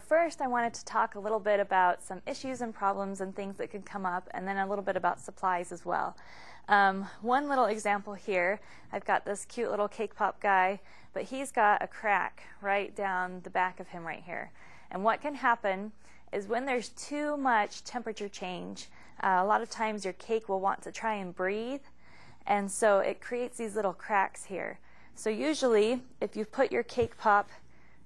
First, I wanted to talk a little bit about some issues and problems and things that can come up, and then a little bit about supplies as well. One little example here, I've got this cute little cake pop guy, but he's got a crack right down the back of him right here. And what can happen is when there's too much temperature change, a lot of times your cake will want to try and breathe, and so it creates these little cracks here. So usually, if you put your cake pop,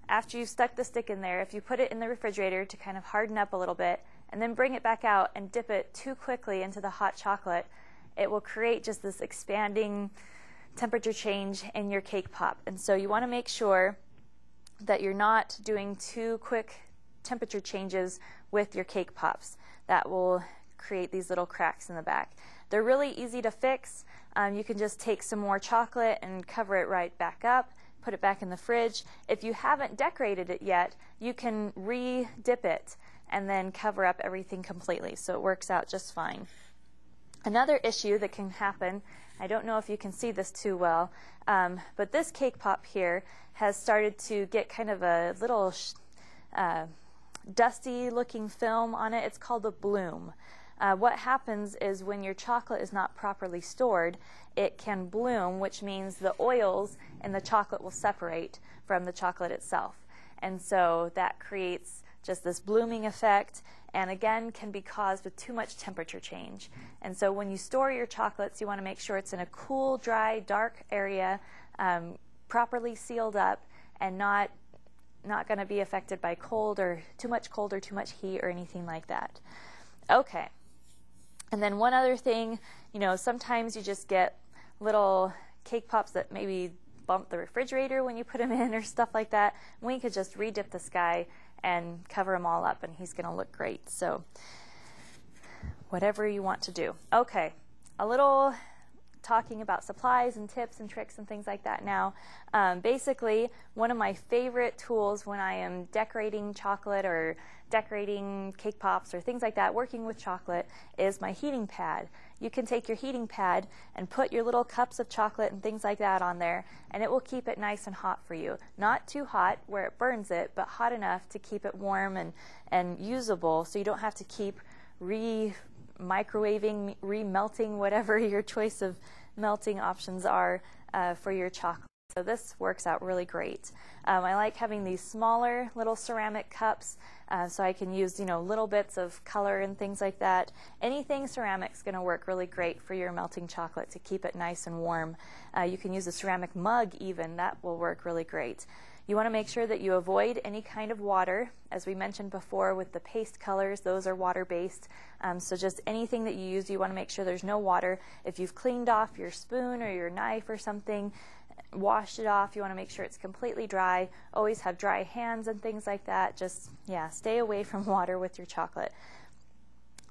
after you've stuck the stick in there, if you put it in the refrigerator to kind of harden up a little bit, and then bring it back out and dip it too quickly into the hot chocolate, it will create just this expanding temperature change in your cake pop. And so you want to make sure that you're not doing too quick temperature changes with your cake pops. That will create these little cracks in the back. They're really easy to fix. You can just take some more chocolate and cover it right back up, put it back in the fridge. If you haven't decorated it yet, you can re-dip it and then cover up everything completely, so it works out just fine. Another issue that can happen, I don't know if you can see this too well, but this cake pop here has started to get kind of a little dusty looking film on it. It's called a bloom. What happens is when your chocolate is not properly stored, it can bloom, which means the oils in the chocolate will separate from the chocolate itself. And so that creates just this blooming effect, and again can be caused with too much temperature change. And so when you store your chocolates, you want to make sure it's in a cool, dry, dark area, properly sealed up, and not going to be affected by cold or too much heat or anything like that. Okay. And then one other thing, you know, sometimes you just get little cake pops that maybe bump the refrigerator when you put them in or stuff like that. We could just re-dip this guy and cover him all up, and he's going to look great. So whatever you want to do. Okay, a little talking about supplies and tips and tricks and things like that now. Basically, one of my favorite tools when I am decorating chocolate or decorating cake pops or things like that, working with chocolate, is my heating pad. You can take your heating pad and put your little cups of chocolate and things like that on there, and it will keep it nice and hot for you. Not too hot where it burns it, but hot enough to keep it warm and usable, so you don't have to keep microwaving, re-melting, whatever your choice of melting options are for your chocolate. So this works out really great. I like having these smaller little ceramic cups so I can use, you know, little bits of color and things like that. Anything ceramic's going to work really great for your melting chocolate to keep it nice and warm. You can use a ceramic mug even. That will work really great. You want to make sure that you avoid any kind of water. As we mentioned before with the paste colors, those are water-based. So just anything that you use, you want to make sure there's no water. If you've cleaned off your spoon or your knife or something, washed it off, you want to make sure it's completely dry. Always have dry hands and things like that. Just, yeah, stay away from water with your chocolate.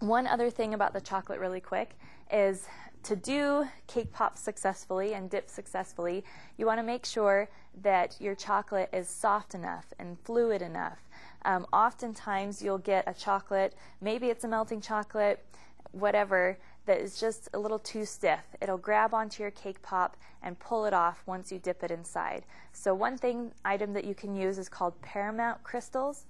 One other thing about the chocolate really quick is to do cake pops successfully and dip successfully, you want to make sure that your chocolate is soft enough and fluid enough. Oftentimes you'll get a chocolate, maybe it's a melting chocolate, whatever, that is just a little too stiff. It'll grab onto your cake pop and pull it off once you dip it inside. So one item that you can use is called Paramount crystals,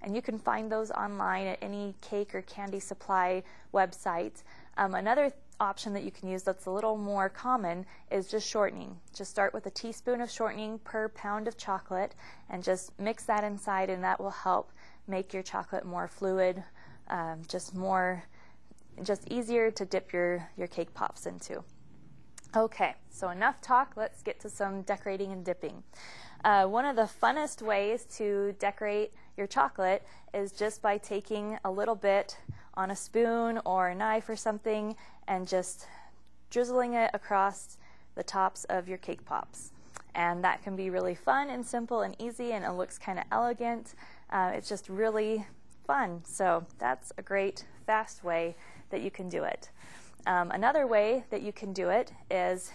and you can find those online at any cake or candy supply website. Another option that you can use that's a little more common is just shortening. Just start with a teaspoon of shortening per pound of chocolate and just mix that inside, and that will help make your chocolate more fluid, just easier to dip your cake pops into. Okay, so enough talk, let's get to some decorating and dipping. One of the funnest ways to decorate your chocolate is just by taking a little bit on a spoon or a knife or something and just drizzling it across the tops of your cake pops. And that can be really fun and simple and easy, and it looks kind of elegant. It's just really fun. So that's a great, fast way that you can do it. Another way that you can do it is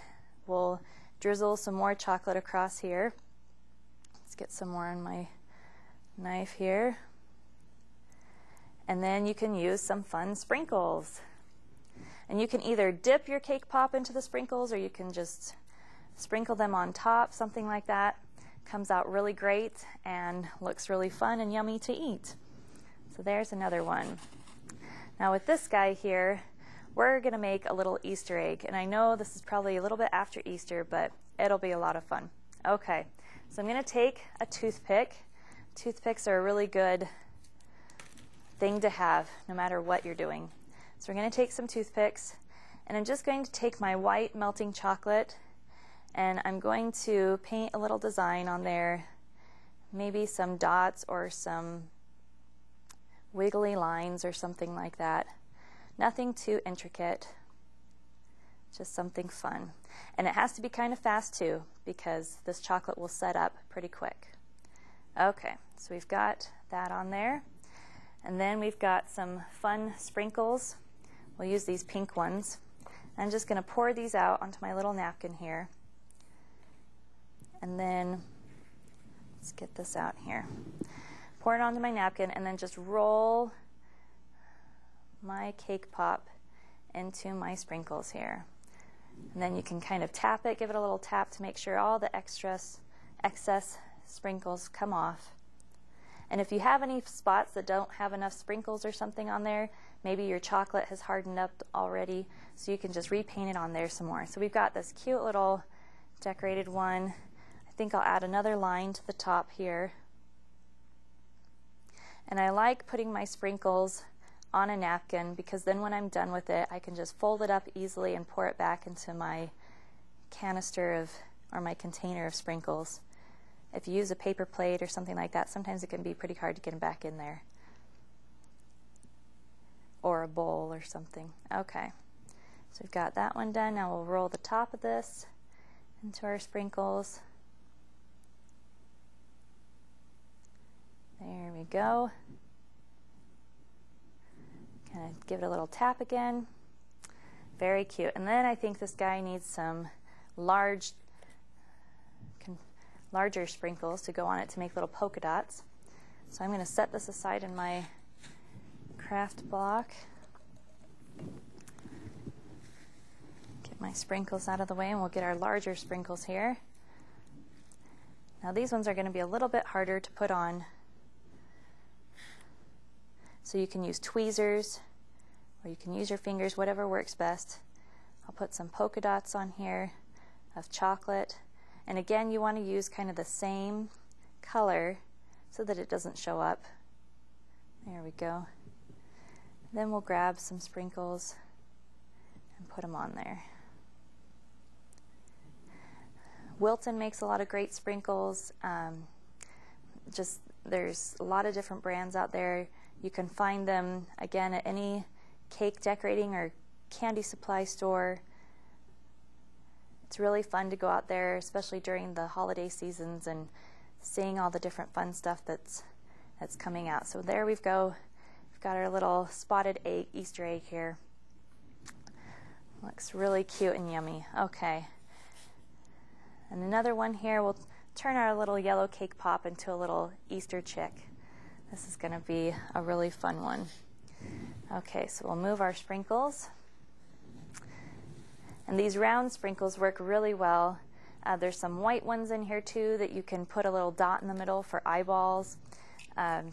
we'll drizzle some more chocolate across here. Let's get some more on my knife here. And then you can use some fun sprinkles. And you can either dip your cake pop into the sprinkles, or you can just sprinkle them on top, something like that. comes out really great and looks really fun and yummy to eat. So there's another one. Now with this guy here, we're gonna make a little Easter egg, and I know this is probably a little bit after Easter, but it'll be a lot of fun. Okay, so I'm gonna take a toothpick. Toothpicks are a really good thing to have no matter what you're doing. So we're gonna take some toothpicks, and I'm just going to take my white melting chocolate, and I'm going to paint a little design on there, maybe some dots or some wiggly lines or something like that. Nothing too intricate, just something fun. And it has to be kind of fast too, because this chocolate will set up pretty quick. Okay, so we've got that on there. And then we've got some fun sprinkles. We'll use these pink ones. I'm just going to pour these out onto my little napkin here. And then, let's get this out here. Pour it onto my napkin and then just roll my cake pop into my sprinkles here. And then you can kind of tap it, give it a little tap to make sure all the excess sprinkles come off. And if you have any spots that don't have enough sprinkles or something on there, maybe your chocolate has hardened up already, so you can just repaint it on there some more. So we've got this cute little decorated one. I think I'll add another line to the top here. And I like putting my sprinkles on a napkin, because then when I'm done with it, I can just fold it up easily and pour it back into my canister of, or my container of sprinkles. If you use a paper plate or something like that, sometimes it can be pretty hard to get them back in there. Or a bowl or something. Okay, so we've got that one done. Now we'll roll the top of this into our sprinkles. There we go. Kind of give it a little tap again. Very cute. And then I think this guy needs some larger sprinkles to go on it to make little polka dots. So I'm going to set this aside in my craft block. Get my sprinkles out of the way, and we'll get our larger sprinkles here. Now these ones are going to be a little bit harder to put on. So you can use tweezers, or you can use your fingers, whatever works best. I'll put some polka dots on here of chocolate. And again, you want to use kind of the same color so that it doesn't show up. There we go. Then we'll grab some sprinkles and put them on there. Wilton makes a lot of great sprinkles. There's a lot of different brands out there. You can find them, again, at any cake decorating or candy supply store. It's really fun to go out there, especially during the holiday seasons, and seeing all the different fun stuff that's coming out. So there we go. We've got our little spotted egg, Easter egg here. Looks really cute and yummy. Okay. And another one here, we'll turn our little yellow cake pop into a little Easter chick. This is going to be a really fun one. Okay, so we'll move our sprinkles. And these round sprinkles work really well. There's some white ones in here too that you can put a little dot in the middle for eyeballs.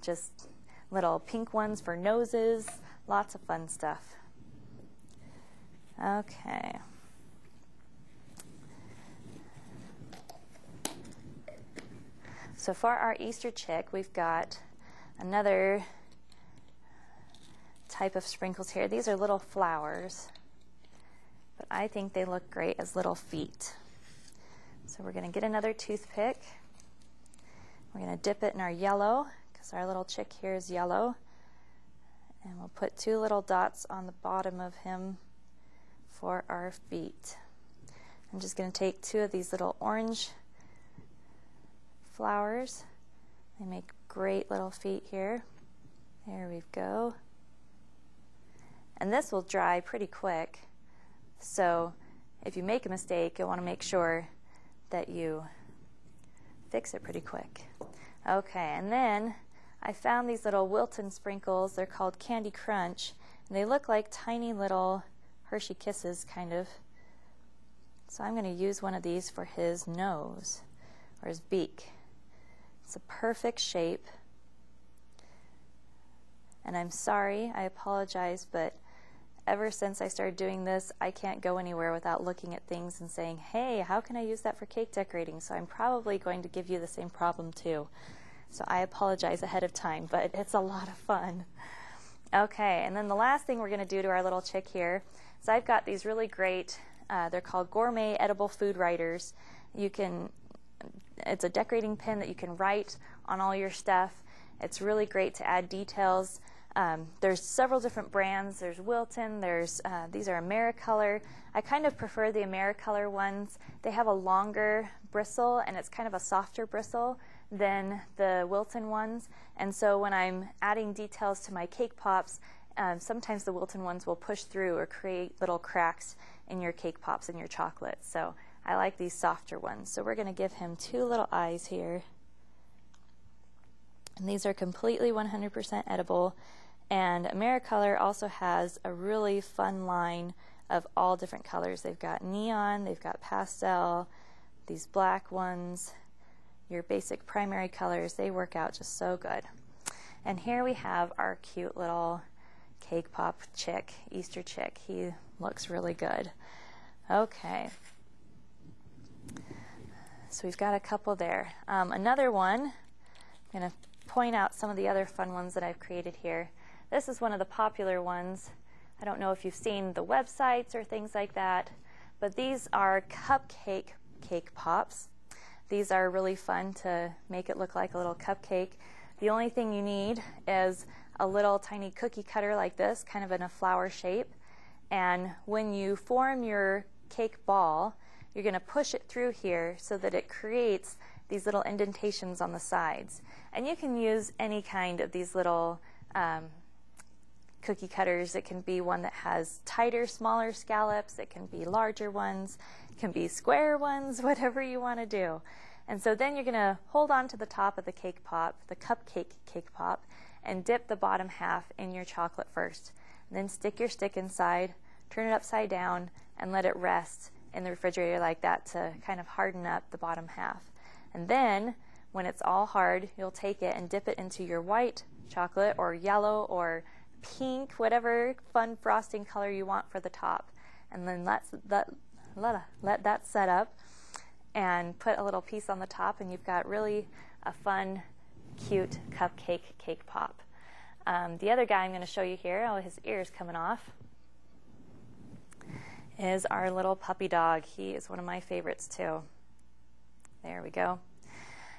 Just little pink ones for noses. Lots of fun stuff. Okay. So for our Easter chick, we've got another type of sprinkles here. These are little flowers, but I think they look great as little feet. So we're going to get another toothpick. We're going to dip it in our yellow, because our little chick here is yellow. And we'll put two little dots on the bottom of him for our feet. I'm just going to take two of these little orange flowers. They make great little feet here. There we go. And this will dry pretty quick. So if you make a mistake, you'll want to make sure that you fix it pretty quick. Okay, and then I found these little Wilton sprinkles. They're called Candy Crunch, and they look like tiny little Hershey Kisses, kind of. So I'm going to use one of these for his nose, or his beak. It's a perfect shape. And I'm sorry, I apologize, but ever since I started doing this, I can't go anywhere without looking at things and saying, hey, how can I use that for cake decorating? So I'm probably going to give you the same problem too. So I apologize ahead of time, but it's a lot of fun. Okay, and then the last thing we're going to do to our little chick here is I've got these really great, they're called gourmet edible food writers. It's a decorating pen that you can write on all your stuff. It's really great to add details. There's several different brands. There's Wilton, these are Americolor. I kind of prefer the Americolor ones. They have a longer bristle and it's kind of a softer bristle than the Wilton ones. And so when I'm adding details to my cake pops, sometimes the Wilton ones will push through or create little cracks in your cake pops and your chocolate. So I like these softer ones. So we're going to give him 2 little eyes here. And these are completely 100% edible. And Americolor also has a really fun line of all different colors. They've got neon, they've got pastel, these black ones, your basic primary colors. They work out just so good. And here we have our cute little cake pop chick, Easter chick. He looks really good. Okay. So we've got a couple there. Another one, I'm going to point out some of the other fun ones that I've created here. This is one of the popular ones. I don't know if you've seen the websites or things like that, but these are cupcake cake pops. These are really fun to make it look like a little cupcake. The only thing you need is a little tiny cookie cutter like this, kind of in a flower shape. And when you form your cake ball, you're going to push it through here so that it creates these little indentations on the sides. And you can use any kind of these little cookie cutters. It can be one that has tighter, smaller scallops. It can be larger ones. It can be square ones, whatever you want to do. And so then you're going to hold on to the top of the cake pop, the cupcake cake pop, and dip the bottom half in your chocolate first. And then stick your stick inside, turn it upside down, and let it rest in the refrigerator like that to kind of harden up the bottom half. And then when it's all hard, you'll take it and dip it into your white chocolate or yellow or pink, whatever fun frosting color you want for the top. And then let that set up and put a little piece on the top, and you've got really a fun, cute cupcake cake pop. The other guy I'm going to show you here, oh, his ear's coming off, is our little puppy dog. He is one of my favorites too. There we go.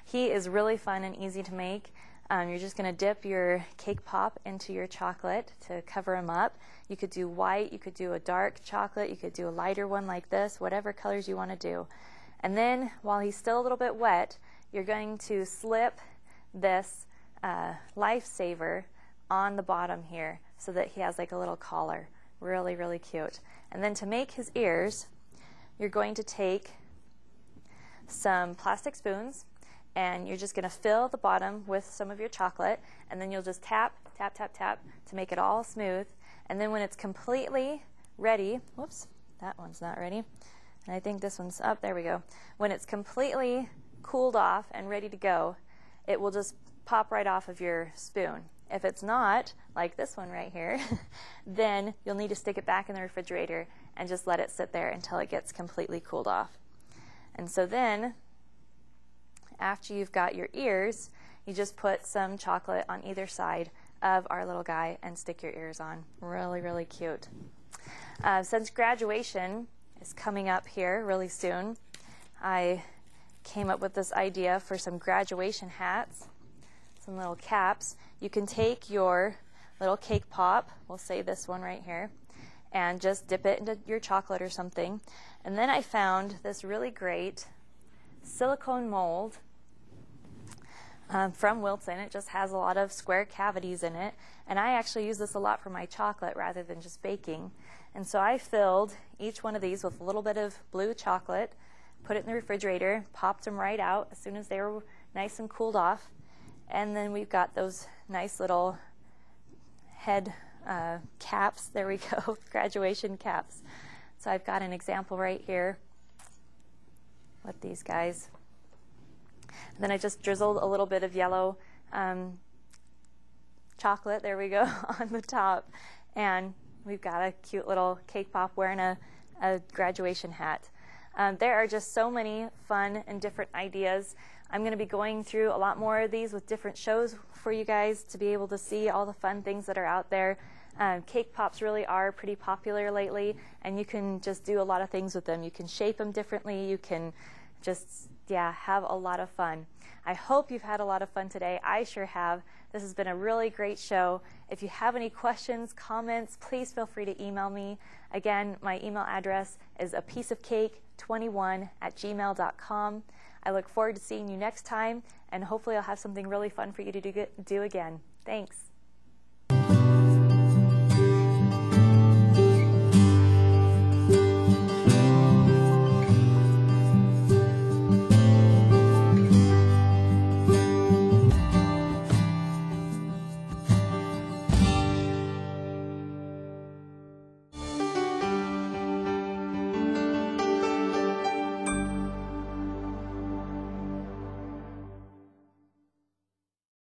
He is really fun and easy to make. You're just going to dip your cake pop into your chocolate to cover him up. You could do white, you could do a dark chocolate, you could do a lighter one like this, whatever colors you want to do. And then while he's still a little bit wet, you're going to slip this Lifesaver on the bottom here so that he has like a little collar. Really, really cute. And then to make his ears, you're going to take some plastic spoons, and you're just going to fill the bottom with some of your chocolate, and then you'll just tap, tap, tap, tap to make it all smooth. And then when it's completely ready, whoops, that one's not ready, and I think this one's up, there we go. When it's completely cooled off and ready to go, it will just pop right off of your spoon. If it's not, like this one right here, then you'll need to stick it back in the refrigerator and just let it sit there until it gets completely cooled off. And so then, after you've got your ears, you just put some chocolate on either side of our little guy and stick your ears on. Really, really cute. Since graduation is coming up here really soon, I came up with this idea for some graduation hats, some little caps. You can take your little cake pop, we'll say this one right here, and just dip it into your chocolate or something. And then I found this really great silicone mold from Wilton. It just has a lot of square cavities in it, and I actually use this a lot for my chocolate rather than just baking. And so I filled each one of these with a little bit of blue chocolate, put it in the refrigerator, popped them right out as soon as they were nice and cooled off, and then we've got those nice little head caps. There we go, graduation caps. So I've got an example right here with these guys. And then I just drizzled a little bit of yellow chocolate, there we go, on the top. And we've got a cute little cake pop wearing a graduation hat. There are just so many fun and different ideas. I'm going to be going through a lot more of these with different shows for you guys to be able to see all the fun things that are out there. Cake pops really are pretty popular lately, and you can just do a lot of things with them. You can shape them differently. You can just, have a lot of fun. I hope you've had a lot of fun today. I sure have. This has been a really great show. If you have any questions, comments, please feel free to email me. Again, my email address is apieceofcake21@gmail.com. I look forward to seeing you next time, and hopefully I'll have something really fun for you to do again. Thanks.